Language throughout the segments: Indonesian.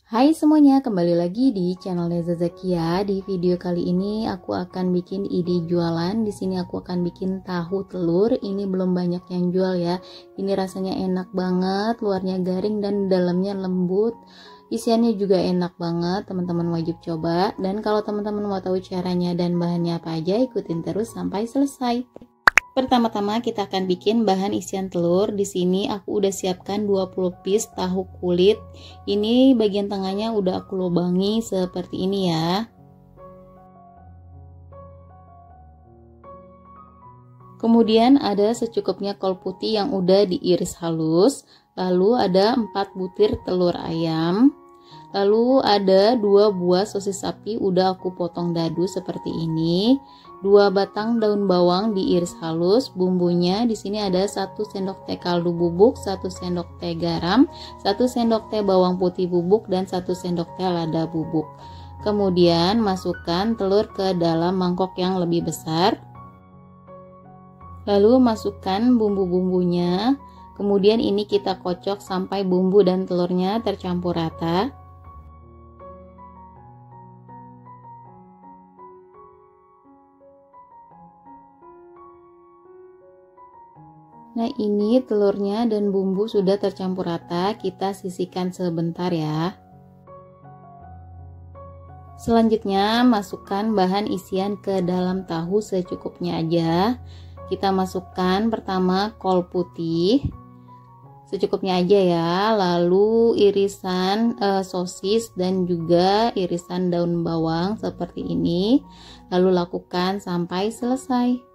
Hai semuanya, kembali lagi di channel Neza Zakia. Di video kali ini aku akan bikin ide jualan. Di sini aku akan bikin tahu telur. Ini belum banyak yang jual ya. Ini rasanya enak banget, luarnya garing dan dalamnya lembut. Isiannya juga enak banget, teman-teman wajib coba. Dan kalau teman-teman mau tahu caranya dan bahannya apa aja, ikutin terus sampai selesai. Pertama-tama kita akan bikin bahan isian telur. Di sini aku udah siapkan 20 piece tahu kulit. Ini bagian tengahnya udah aku lubangi seperti ini ya. Kemudian ada secukupnya kol putih yang udah diiris halus. Lalu ada 4 butir telur ayam. Lalu ada 2 buah sosis sapi udah aku potong dadu seperti ini. 2 batang daun bawang diiris halus. Bumbunya di sini ada 1 sendok teh kaldu bubuk, 1 sendok teh garam, 1 sendok teh bawang putih bubuk, dan 1 sendok teh lada bubuk. Kemudian masukkan telur ke dalam mangkok yang lebih besar. Lalu masukkan bumbu-bumbunya. Kemudian ini kita kocok sampai bumbu dan telurnya tercampur rata. Nah, ini telurnya dan bumbu sudah tercampur rata, kita sisihkan sebentar ya. Selanjutnya masukkan bahan isian ke dalam tahu secukupnya aja. Kita masukkan pertama kol putih secukupnya aja ya, lalu irisan sosis dan juga irisan daun bawang seperti ini, lalu lakukan sampai selesai.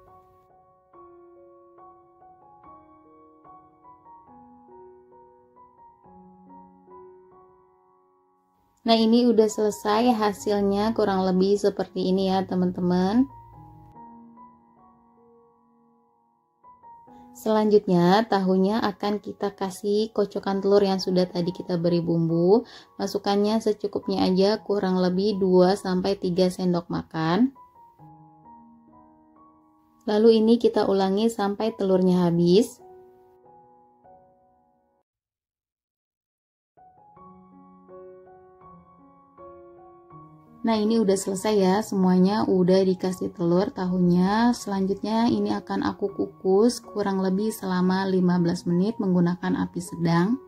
Nah, ini udah selesai, hasilnya kurang lebih seperti ini ya teman-teman. Selanjutnya tahunya akan kita kasih kocokan telur yang sudah tadi kita beri bumbu. Masukkannya secukupnya aja, kurang lebih 2-3 sendok makan. Lalu ini kita ulangi sampai telurnya habis. Nah, ini udah selesai ya, semuanya udah dikasih telur tahunya. Selanjutnya ini akan aku kukus kurang lebih selama 15 menit menggunakan api sedang.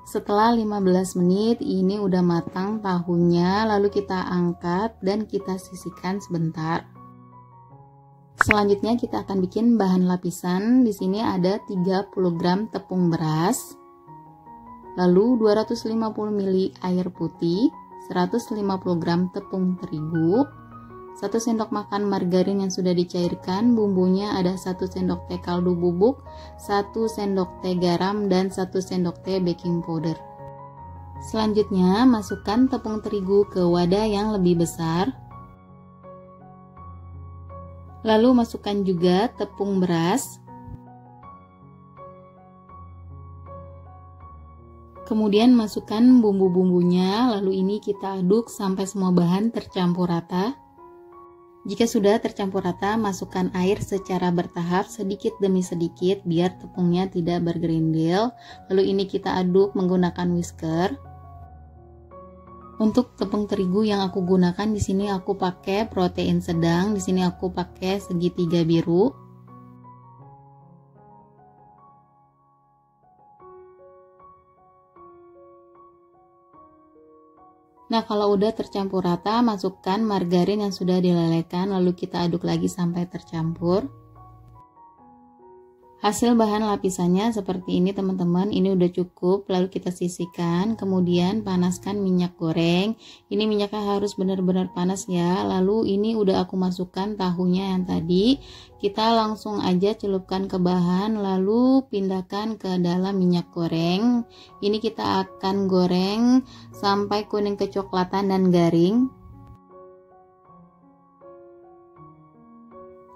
Setelah 15 menit ini udah matang tahunya, lalu kita angkat dan kita sisihkan sebentar. Selanjutnya kita akan bikin bahan lapisan. Di sini ada 30 gram tepung beras, lalu 250 ml air putih, 150 gram tepung terigu, 1 sendok makan margarin yang sudah dicairkan, bumbunya ada 1 sendok teh kaldu bubuk, 1 sendok teh garam, dan 1 sendok teh baking powder. Selanjutnya masukkan tepung terigu ke wadah yang lebih besar. Lalu masukkan juga tepung beras. Kemudian masukkan bumbu-bumbunya, lalu ini kita aduk sampai semua bahan tercampur rata. Jika sudah tercampur rata, masukkan air secara bertahap sedikit demi sedikit biar tepungnya tidak bergerindil. Lalu ini kita aduk menggunakan whisker. Untuk tepung terigu yang aku gunakan di sini aku pakai protein sedang. Di sini aku pakai segitiga biru. Nah, kalau udah tercampur rata, masukkan margarin yang sudah dilelehkan, lalu kita aduk lagi sampai tercampur. Hasil bahan lapisannya seperti ini teman-teman, ini udah cukup, lalu kita sisihkan, kemudian panaskan minyak goreng. Ini minyaknya harus benar-benar panas ya. Lalu ini udah aku masukkan tahunya yang tadi, kita langsung aja celupkan ke bahan, lalu pindahkan ke dalam minyak goreng. Ini kita akan goreng sampai kuning kecoklatan dan garing.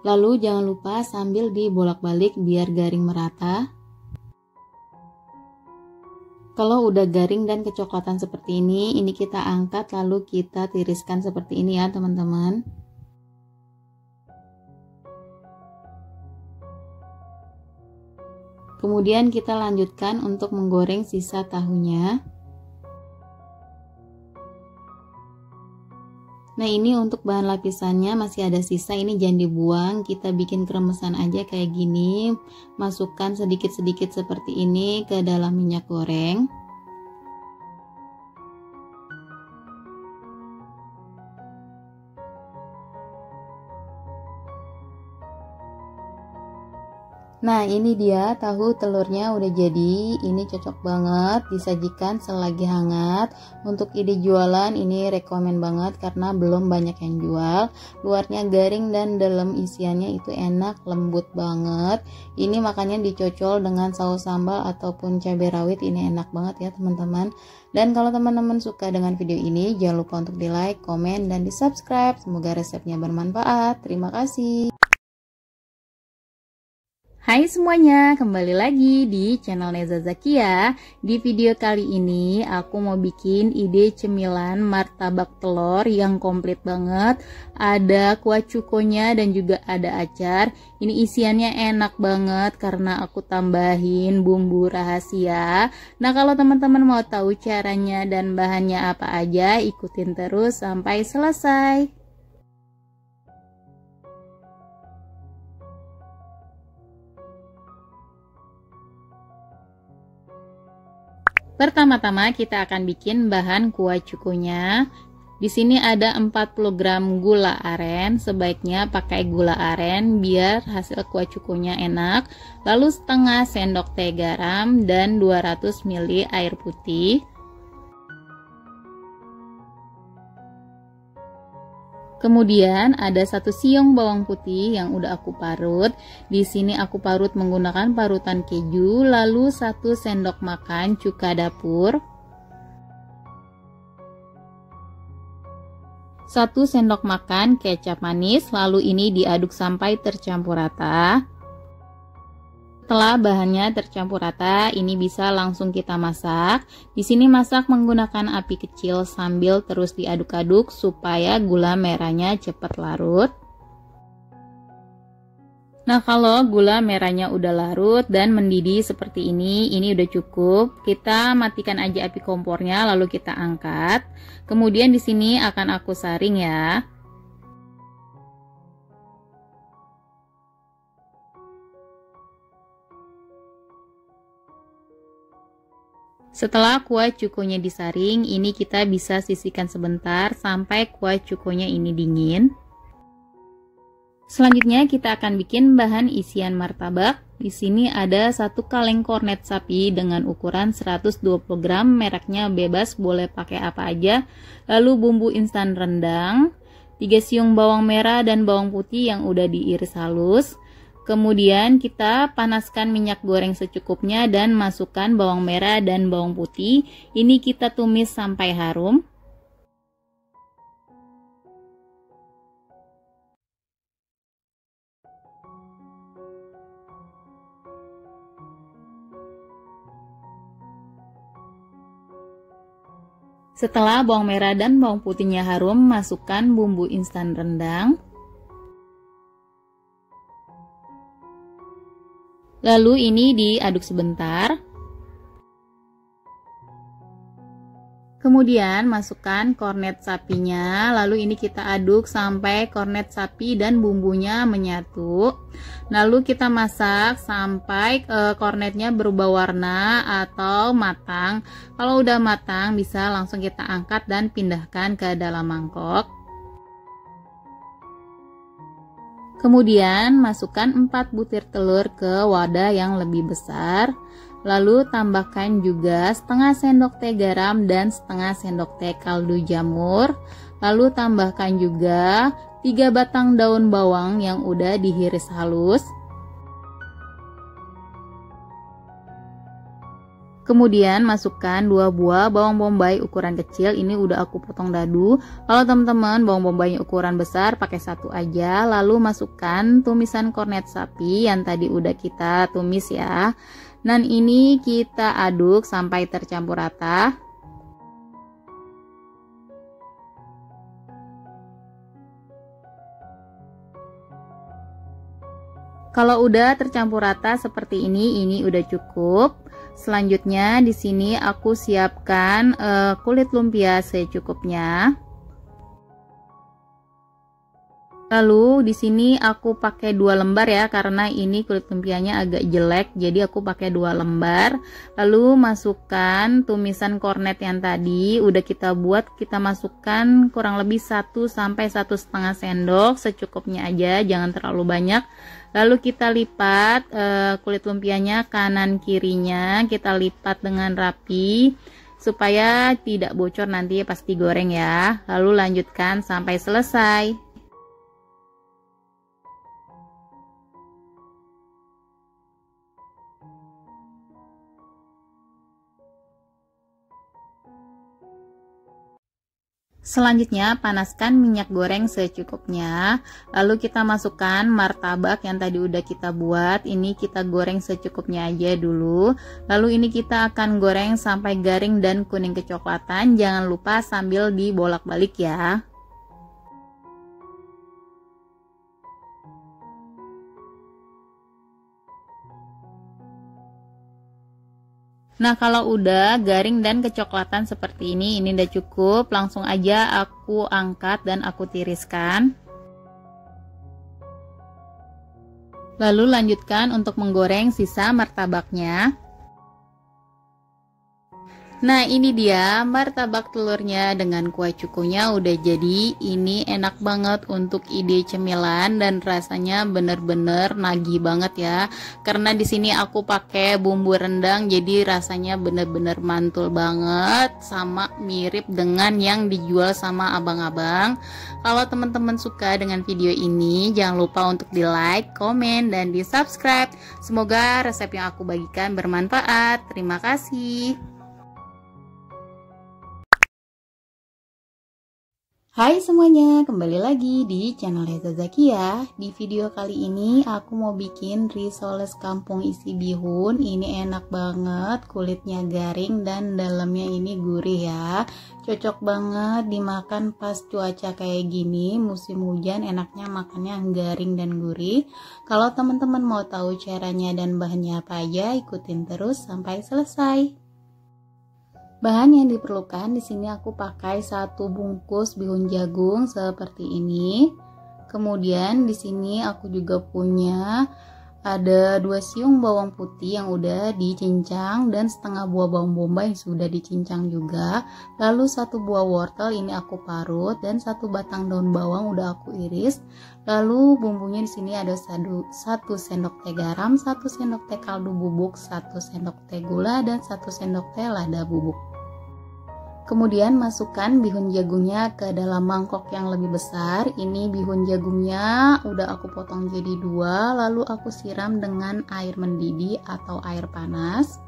Lalu jangan lupa sambil dibolak-balik biar garing merata. Kalau udah garing dan kecoklatan seperti ini kita angkat lalu kita tiriskan seperti ini ya teman-teman. Kemudian kita lanjutkan untuk menggoreng sisa tahunya. Nah, ini untuk bahan lapisannya masih ada sisa, ini jangan dibuang, kita bikin kremesan aja kayak gini. Masukkan sedikit-sedikit seperti ini ke dalam minyak goreng. Nah, ini dia tahu telurnya udah jadi. Ini cocok banget disajikan selagi hangat. Untuk ide jualan ini rekomen banget karena belum banyak yang jual. Luarnya garing dan dalam isiannya itu enak, lembut banget. Ini makanya dicocol dengan saus sambal ataupun cabai rawit, ini enak banget ya teman-teman. Dan kalau teman-teman suka dengan video ini, jangan lupa untuk di like, komen, dan di subscribe. Semoga resepnya bermanfaat. Terima kasih. Hai semuanya, kembali lagi di channel Neza Zakia. Di video kali ini aku mau bikin ide cemilan martabak telur yang komplit banget. Ada kuah cukonya dan juga ada acar. Ini isiannya enak banget karena aku tambahin bumbu rahasia. Nah, kalau teman-teman mau tahu caranya dan bahannya apa aja, ikutin terus sampai selesai. Pertama-tama kita akan bikin bahan kuah cukonya. Di sini ada 40 gram gula aren, sebaiknya pakai gula aren biar hasil kuah cukonya enak. Lalu setengah sendok teh garam dan 200 ml air putih. Kemudian ada 1 siung bawang putih yang udah aku parut. Di sini aku parut menggunakan parutan keju, lalu 1 sendok makan cuka dapur. 1 sendok makan kecap manis, lalu ini diaduk sampai tercampur rata. Setelah bahannya tercampur rata, ini bisa langsung kita masak. Di sini masak menggunakan api kecil sambil terus diaduk-aduk supaya gula merahnya cepat larut. Nah, kalau gula merahnya udah larut dan mendidih seperti ini udah cukup. Kita matikan aja api kompornya lalu kita angkat. Kemudian di sini akan aku saring ya. Setelah kuah cukonya disaring, ini kita bisa sisihkan sebentar sampai kuah cukonya ini dingin. Selanjutnya kita akan bikin bahan isian martabak. Di sini ada 1 kaleng kornet sapi dengan ukuran 120 gram, mereknya bebas, boleh pakai apa aja. Lalu bumbu instan rendang, 3 siung bawang merah dan bawang putih yang udah diiris halus. Kemudian kita panaskan minyak goreng secukupnya dan masukkan bawang merah dan bawang putih. Ini kita tumis sampai harum. Setelah bawang merah dan bawang putihnya harum, masukkan bumbu instan rendang. Lalu ini diaduk sebentar. Kemudian masukkan kornet sapinya, lalu ini kita aduk sampai kornet sapi dan bumbunya menyatu. Lalu kita masak sampai kornetnya berubah warna atau matang. Kalau udah matang bisa langsung kita angkat dan pindahkan ke dalam mangkok. Kemudian masukkan 4 butir telur ke wadah yang lebih besar. Lalu tambahkan juga setengah sendok teh garam dan setengah sendok teh kaldu jamur. Lalu tambahkan juga 3 batang daun bawang yang udah dihiris halus. Kemudian masukkan 2 buah bawang bombay ukuran kecil, ini udah aku potong dadu. Kalau teman-teman bawang bombaynya ukuran besar pakai 1 aja. Lalu masukkan tumisan kornet sapi yang tadi udah kita tumis ya. Dan ini kita aduk sampai tercampur rata. Kalau udah tercampur rata seperti ini udah cukup. Selanjutnya di sini aku siapkan kulit lumpia secukupnya. Lalu di sini aku pakai 2 lembar ya, karena ini kulit lumpianya agak jelek, jadi aku pakai 2 lembar. Lalu masukkan tumisan kornet yang tadi udah kita buat, kita masukkan kurang lebih 1 sampai 1,5 sendok secukupnya aja, jangan terlalu banyak. Lalu kita lipat kulit lumpianya kanan kirinya, kita lipat dengan rapi supaya tidak bocor nanti pas digoreng ya. Lalu lanjutkan sampai selesai. Selanjutnya panaskan minyak goreng secukupnya. Lalu kita masukkan martabak yang tadi udah kita buat. Ini kita goreng secukupnya aja dulu. Lalu ini kita akan goreng sampai garing dan kuning kecoklatan. Jangan lupa sambil dibolak-balik ya. Nah, kalau udah garing dan kecoklatan seperti ini udah cukup. Langsung aja aku angkat dan aku tiriskan. Lalu lanjutkan untuk menggoreng sisa martabaknya. Nah, ini dia martabak telurnya dengan kuah cukunya udah jadi. Ini enak banget untuk ide cemilan dan rasanya bener-bener nagih banget ya. Karena di sini aku pakai bumbu rendang, jadi rasanya bener-bener mantul banget, sama mirip dengan yang dijual sama abang-abang. Kalau teman-teman suka dengan video ini, jangan lupa untuk di like, komen, dan di subscribe. Semoga resep yang aku bagikan bermanfaat. Terima kasih. Hai semuanya, kembali lagi di channel Reza Zakia. Di video kali ini aku mau bikin risoles kampung isi bihun. Ini enak banget, kulitnya garing dan dalamnya ini gurih ya. Cocok banget dimakan pas cuaca kayak gini, musim hujan, enaknya makannya yang garing dan gurih. Kalau teman-teman mau tahu caranya dan bahannya apa aja, ikutin terus sampai selesai. Bahan yang diperlukan di sini aku pakai 1 bungkus bihun jagung seperti ini. Kemudian di sini aku juga punya ada 2 siung bawang putih yang udah dicincang dan setengah buah bawang bombay yang sudah dicincang juga. Lalu 1 buah wortel ini aku parut dan 1 batang daun bawang udah aku iris. Lalu bumbunya di sini ada 1 sendok teh garam, 1 sendok teh kaldu bubuk, 1 sendok teh gula, dan 1 sendok teh lada bubuk. Kemudian masukkan bihun jagungnya ke dalam mangkok yang lebih besar. Ini bihun jagungnya udah aku potong jadi 2, lalu aku siram dengan air mendidih atau air panas.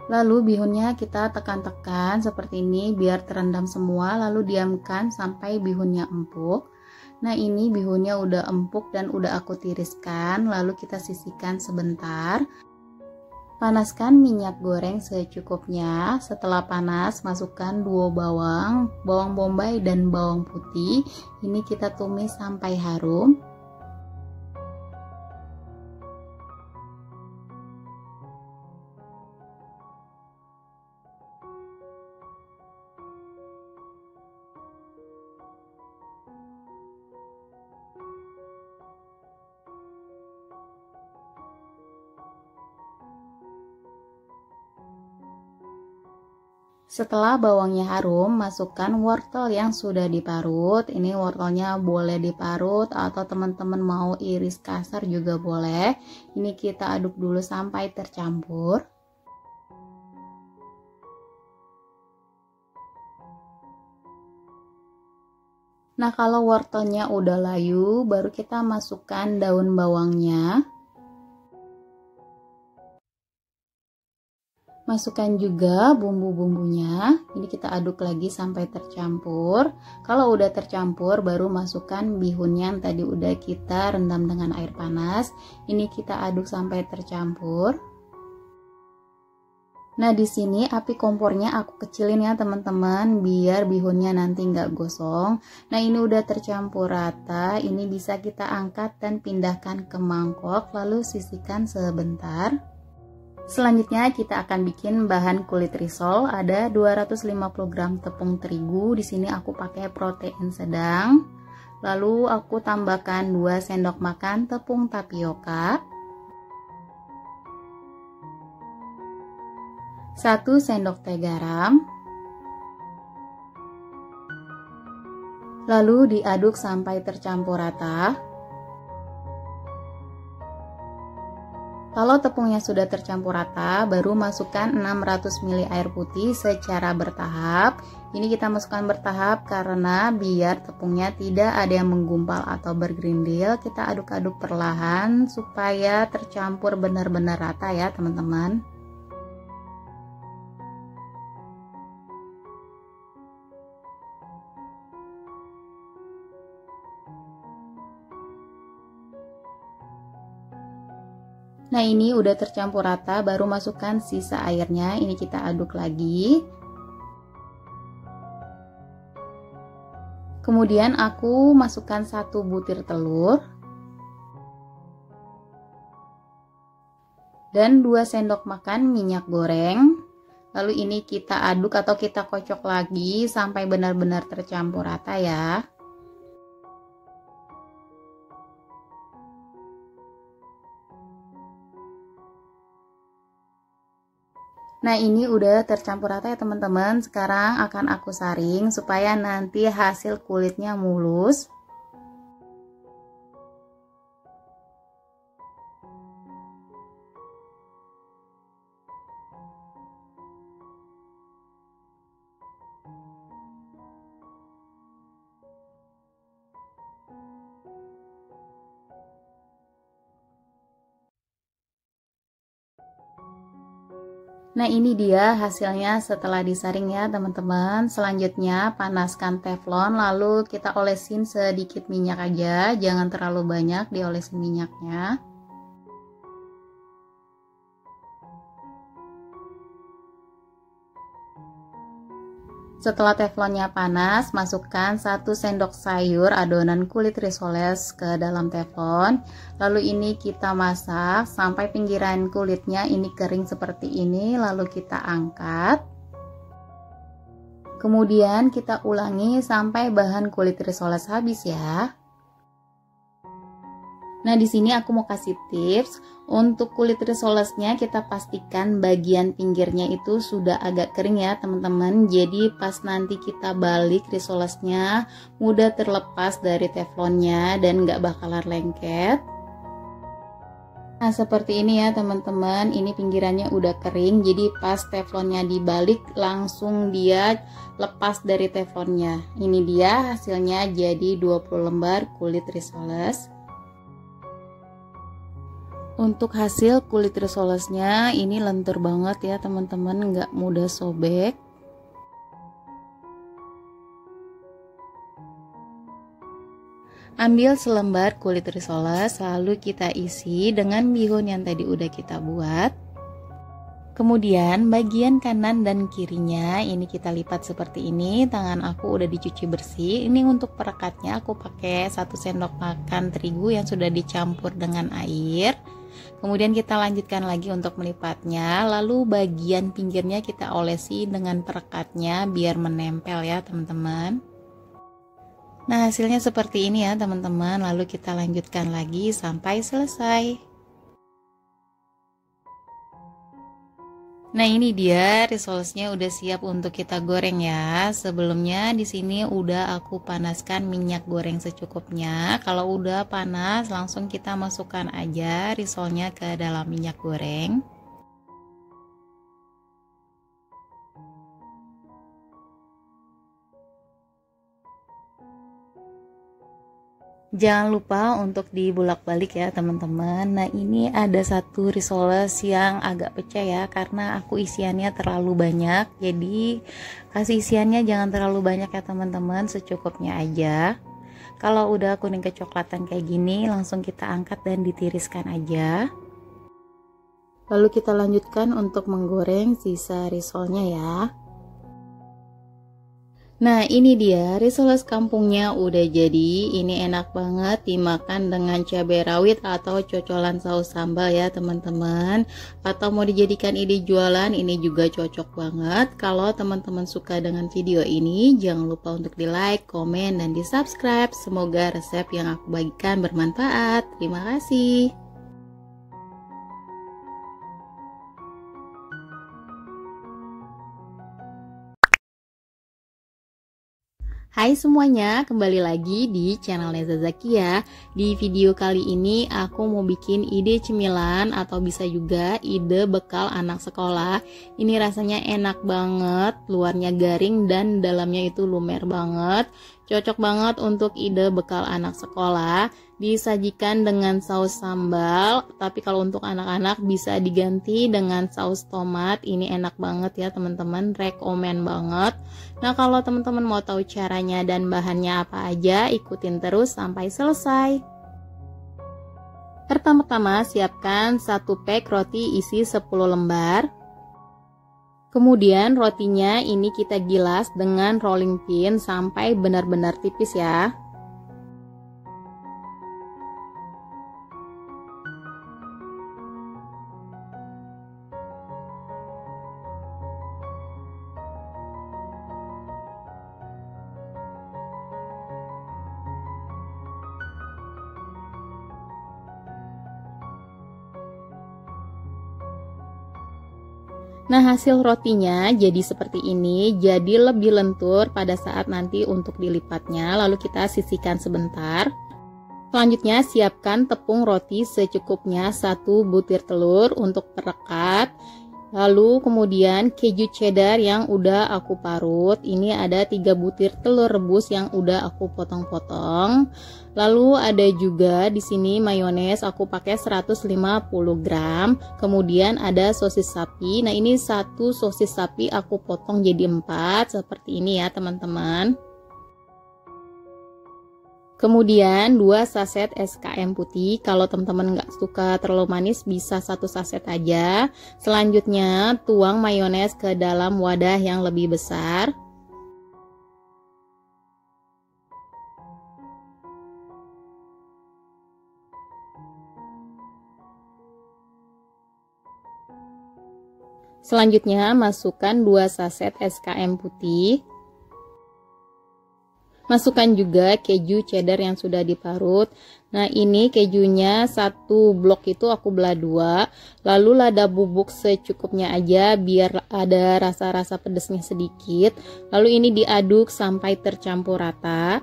Lalu bihunnya kita tekan-tekan seperti ini biar terendam semua, lalu diamkan sampai bihunnya empuk. Nah, ini bihunnya udah empuk dan udah aku tiriskan, lalu kita sisihkan sebentar. Panaskan minyak goreng secukupnya. Setelah panas, masukkan 2 bawang bombay dan bawang putih. Ini kita tumis sampai harum. Setelah bawangnya harum, masukkan wortel yang sudah diparut. Ini wortelnya boleh diparut atau teman-teman mau iris kasar juga boleh. Ini kita aduk dulu sampai tercampur. Nah, kalau wortelnya udah layu, baru kita masukkan daun bawangnya. Masukkan juga bumbu-bumbunya. Ini kita aduk lagi sampai tercampur. Kalau udah tercampur, baru masukkan bihunnya yang tadi udah kita rendam dengan air panas. Ini kita aduk sampai tercampur. Nah, di sini api kompornya aku kecilin ya teman-teman, biar bihunnya nanti nggak gosong. Nah, ini udah tercampur rata. Ini bisa kita angkat dan pindahkan ke mangkok, lalu sisihkan sebentar. Selanjutnya kita akan bikin bahan kulit risol. Ada 250 gram tepung terigu. Di sini aku pakai protein sedang. Lalu aku tambahkan 2 sendok makan tepung tapioka, 1 sendok teh garam. Lalu diaduk sampai tercampur rata. Kalau tepungnya sudah tercampur rata, baru masukkan 600 ml air putih secara bertahap. Ini kita masukkan bertahap karena biar tepungnya tidak ada yang menggumpal atau bergerindil. Kita aduk-aduk perlahan supaya tercampur benar-benar rata ya teman-teman. Nah, ini udah tercampur rata, baru masukkan sisa airnya. Ini kita aduk lagi. Kemudian aku masukkan 1 butir telur dan 2 sendok makan minyak goreng. Lalu ini kita aduk atau kita kocok lagi sampai benar-benar tercampur rata ya. Nah, ini udah tercampur rata ya teman-teman. Sekarang akan aku saring supaya nanti hasil kulitnya mulus. Nah, ini dia hasilnya setelah disaring ya teman-teman. Selanjutnya panaskan teflon, lalu kita olesin sedikit minyak aja, jangan terlalu banyak diolesin minyaknya. Setelah teflonnya panas, masukkan 1 sendok sayur adonan kulit risoles ke dalam teflon. Lalu ini kita masak sampai pinggiran kulitnya ini kering seperti ini, lalu kita angkat. Kemudian kita ulangi sampai bahan kulit risoles habis ya. Nah, di sini aku mau kasih tips untuk kulit risolesnya, kita pastikan bagian pinggirnya itu sudah agak kering ya teman-teman. Jadi pas nanti kita balik risolesnya mudah terlepas dari teflonnya dan nggak bakalan lengket. Nah, seperti ini ya teman-teman, ini pinggirannya udah kering, jadi pas teflonnya dibalik langsung dia lepas dari teflonnya. Ini dia hasilnya, jadi 20 lembar kulit risoles. Untuk hasil kulit risolesnya ini lentur banget ya teman-teman, nggak mudah sobek. Ambil selembar kulit risoles, lalu kita isi dengan bihun yang tadi udah kita buat. Kemudian bagian kanan dan kirinya ini kita lipat seperti ini. Tangan aku udah dicuci bersih. Ini untuk perekatnya aku pakai 1 sendok makan terigu yang sudah dicampur dengan air. Kemudian kita lanjutkan lagi untuk melipatnya. Lalu bagian pinggirnya kita olesi dengan perekatnya biar menempel ya teman-teman. Nah, hasilnya seperti ini ya teman-teman. Lalu kita lanjutkan lagi sampai selesai. Nah, ini dia risolesnya udah siap untuk kita goreng ya. Sebelumnya di sini udah aku panaskan minyak goreng secukupnya. Kalau udah panas langsung kita masukkan aja risolnya ke dalam minyak goreng. Jangan lupa untuk dibulak-balik ya teman-teman. Nah ini ada satu risoles yang agak pecah ya, karena aku isiannya terlalu banyak. Jadi kasih isiannya jangan terlalu banyak ya teman-teman, secukupnya aja. Kalau udah kuning kecoklatan kayak gini, langsung kita angkat dan ditiriskan aja. Lalu kita lanjutkan untuk menggoreng sisa risolnya ya. Nah ini dia risoles kampungnya udah jadi. Ini enak banget dimakan dengan cabai rawit atau cocolan saus sambal ya teman-teman. Atau mau dijadikan ide jualan, ini juga cocok banget. Kalau teman-teman suka dengan video ini, jangan lupa untuk di like, komen, dan di subscribe. Semoga resep yang aku bagikan bermanfaat. Terima kasih. Hai semuanya, kembali lagi di channel Neza Zakia. Di video kali ini aku mau bikin ide cemilan atau bisa juga ide bekal anak sekolah. Ini rasanya enak banget, luarnya garing dan dalamnya itu lumer banget. Cocok banget untuk ide bekal anak sekolah. Disajikan dengan saus sambal, tapi kalau untuk anak-anak bisa diganti dengan saus tomat. Ini enak banget ya teman-teman, rekomen banget. Nah kalau teman-teman mau tahu caranya dan bahannya apa aja, ikutin terus sampai selesai. Pertama-tama siapkan 1 pack roti isi 10 lembar. Kemudian rotinya ini kita gilas dengan rolling pin sampai benar-benar tipis ya. Nah hasil rotinya jadi seperti ini, jadi lebih lentur pada saat nanti untuk dilipatnya. Lalu kita sisihkan sebentar. Selanjutnya siapkan tepung roti secukupnya, 1 butir telur untuk perekat. Lalu kemudian keju cheddar yang udah aku parut. Ini ada 3 butir telur rebus yang udah aku potong-potong. Lalu ada juga di sini mayones, aku pakai 150 gram. Kemudian ada sosis sapi. Nah ini 1 sosis sapi aku potong jadi 4 seperti ini ya teman-teman. Kemudian 2 saset SKM putih. Kalau teman-teman nggak suka terlalu manis bisa 1 saset aja. Selanjutnya tuang mayones ke dalam wadah yang lebih besar. Selanjutnya masukkan 2 saset SKM putih. Masukkan juga keju cheddar yang sudah diparut. Nah ini kejunya 1 blok itu aku belah 2. Lalu lada bubuk secukupnya aja biar ada rasa-rasa pedesnya sedikit. Lalu ini diaduk sampai tercampur rata.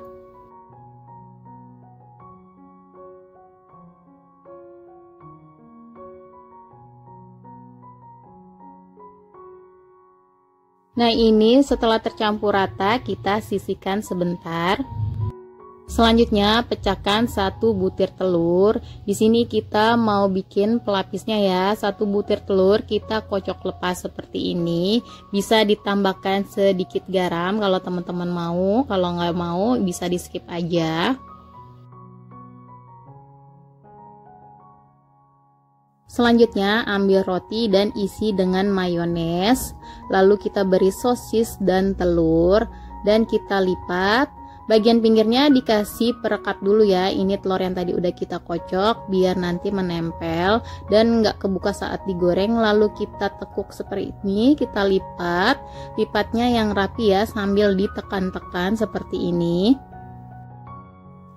Nah ini setelah tercampur rata kita sisihkan sebentar. Selanjutnya pecahkan 1 butir telur. Di sini kita mau bikin pelapisnya ya. 1 butir telur kita kocok lepas seperti ini. Bisa ditambahkan sedikit garam kalau teman-teman mau. Kalau nggak mau bisa di skip aja. Selanjutnya ambil roti dan isi dengan mayones. Lalu kita beri sosis dan telur dan kita lipat. Bagian pinggirnya dikasih perekat dulu ya. Ini telur yang tadi udah kita kocok biar nanti menempel dan nggak kebuka saat digoreng. Lalu kita tekuk seperti ini, kita lipat. Lipatnya yang rapi ya sambil ditekan-tekan seperti ini.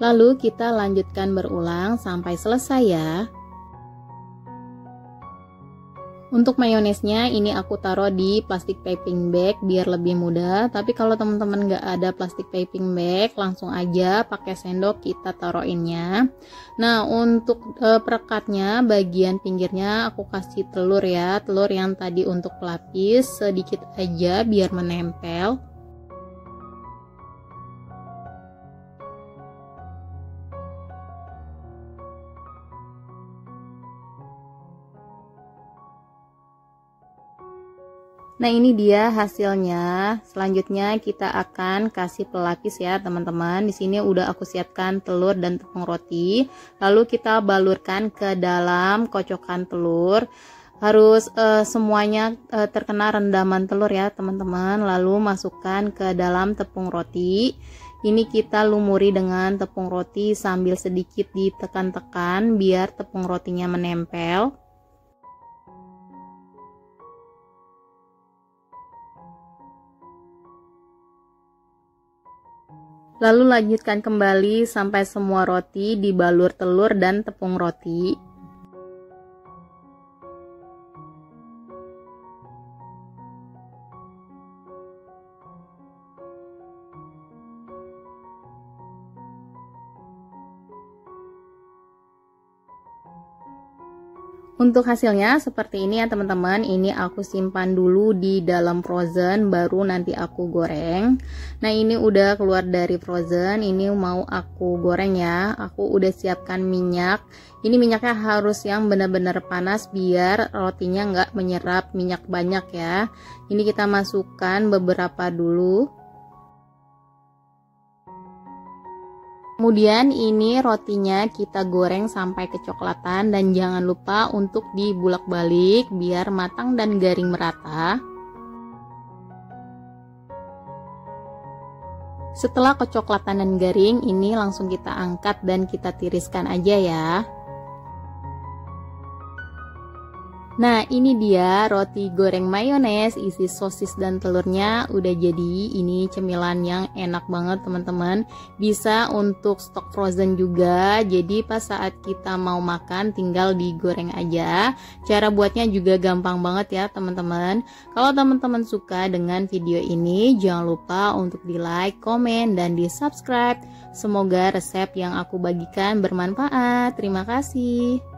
Lalu kita lanjutkan berulang sampai selesai ya. Untuk mayonesnya ini aku taruh di plastik piping bag biar lebih mudah. Tapi kalau teman-teman nggak ada plastik piping bag, langsung aja pakai sendok kita taruhinnya. Nah untuk perekatnya bagian pinggirnya aku kasih telur ya, telur yang tadi untuk pelapis sedikit aja biar menempel. Nah, ini dia hasilnya. Selanjutnya kita akan kasih pelapis ya teman-teman. Di sini udah aku siapkan telur dan tepung roti. Lalu kita balurkan ke dalam kocokan telur. Harus semuanya terkena rendaman telur ya teman-teman. Lalu masukkan ke dalam tepung roti. Ini kita lumuri dengan tepung roti sambil sedikit ditekan-tekan biar tepung rotinya menempel. Lalu lanjutkan kembali sampai semua roti dibalur telur dan tepung roti. Untuk hasilnya seperti ini ya teman-teman. Ini aku simpan dulu di dalam frozen, baru nanti aku goreng. Nah, ini udah keluar dari frozen. Ini mau aku goreng ya. Aku udah siapkan minyak. Ini minyaknya harus yang benar-benar panas biar rotinya nggak menyerap minyak banyak ya. Ini kita masukkan beberapa dulu. Kemudian ini rotinya kita goreng sampai kecoklatan dan jangan lupa untuk dibulak-balik biar matang dan garing merata. Setelah kecoklatan dan garing, ini langsung kita angkat dan kita tiriskan aja ya. Nah, ini dia roti goreng mayones isi sosis dan telurnya udah jadi. Ini cemilan yang enak banget teman-teman. Bisa untuk stok frozen juga. Jadi pas saat kita mau makan tinggal digoreng aja. Cara buatnya juga gampang banget ya teman-teman. Kalau teman-teman suka dengan video ini, jangan lupa untuk di like, komen, dan di subscribe. Semoga resep yang aku bagikan bermanfaat. Terima kasih.